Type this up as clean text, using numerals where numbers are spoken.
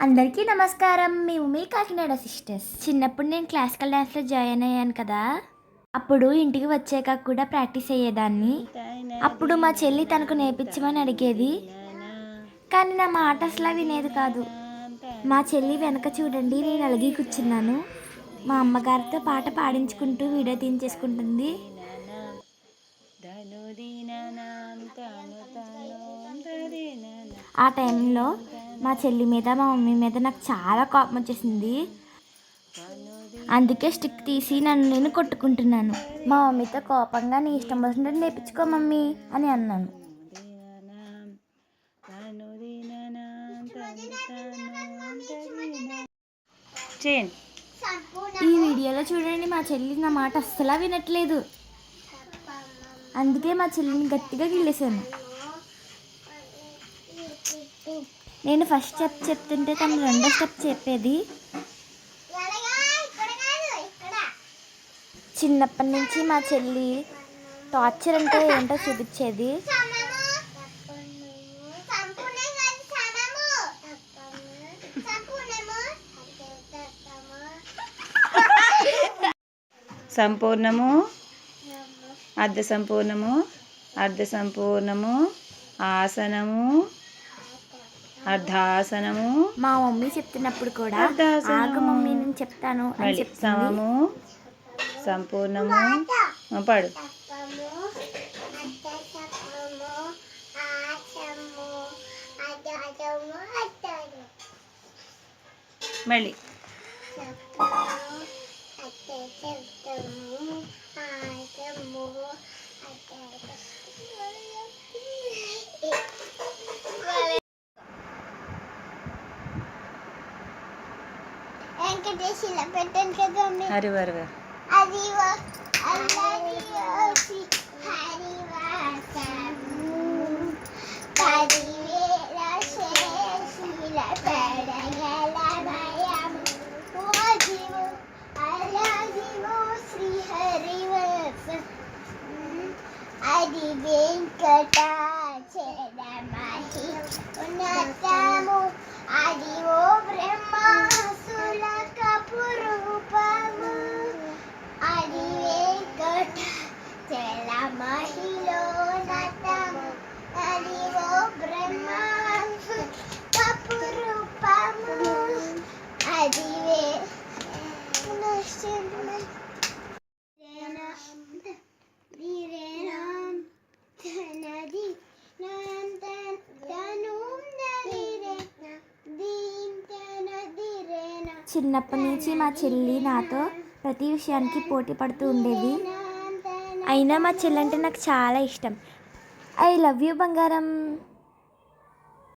అందరికీ నమస్కారం. మేము మీ కాకినాడ సిస్టర్స్. చిన్నప్పుడు నేను క్లాసికల్ డ్యాన్స్లో జాయిన్ అయ్యాను కదా, అప్పుడు ఇంటికి వచ్చాక కూడా ప్రాక్టీస్ అయ్యేదాన్ని. అప్పుడు మా చెల్లి తనకు నేర్పించమని అడిగేది, కానీ నా మాట అసలు వినేది కాదు. మా చెల్లి వెనక చూడండి, నేను అలిగి కూర్చున్నాను. మా అమ్మగారితో పాట పాడించుకుంటూ వీడియో తీయించేసుకుంటుంది. ఆ టైంలో మా చెల్లి మీద మా మమ్మీ మీద నాకు చాలా కోపం వచ్చేసింది. అందుకే స్టిక్ తీసి నన్ను నేను కొట్టుకుంటున్నాను. మా మమ్మీతో కోపంగా నీ ఇష్టం వచ్చినట్టు నేర్పించుకో మమ్మీ అని అన్నాను. ఈ వీడియోలో చూడండి, మా చెల్లి నా మాట అస్సలా వినట్లేదు. అందుకే మా చెల్లిని గట్టిగా గిల్లేశాను. నేను ఫస్ట్ స్టెప్ చెప్తుంటే తను రెండో స్టెప్ చెప్పేది. చిన్నప్పటి నుంచి మా చెల్లి టార్చర్ అంటే ఏంటో చూపించేది. సంపూర్ణము, అర్ధ సంపూర్ణము, అర్ధ సంపూర్ణము, ఆసనము, అర్ధాసనము. మా మమ్మీ చెప్తున్నప్పుడు కూడా ఆగు మమ్మీ నేను చెప్తాను అని చెప్తుంది. సమము, సంపూర్ణము, పడు. మళ్ళీ వెంకటేశ్వర పెట్టాను కదా హరివరవ అది అల్లరి హరివాసము పదివేల శేషిల పెడగల భయము అదివో అలాదివో శ్రీ హరివాస అది వెంకటాచలమహి ఉన్నతము అదివో బ్రహ్మాసులక పురూపము అది వెంకటాచలమహిలో నతము అదివో బ్రహ్మాసులక పురూపము అది చిన్నప్పటి నుంచి మా చెల్లి నాతో ప్రతి విషయానికి పోటీ పడుతూ ఉండేది. అయినా మా చెల్లి అంటే నాకు చాలా ఇష్టం. ఐ లవ్ యూ బంగారం.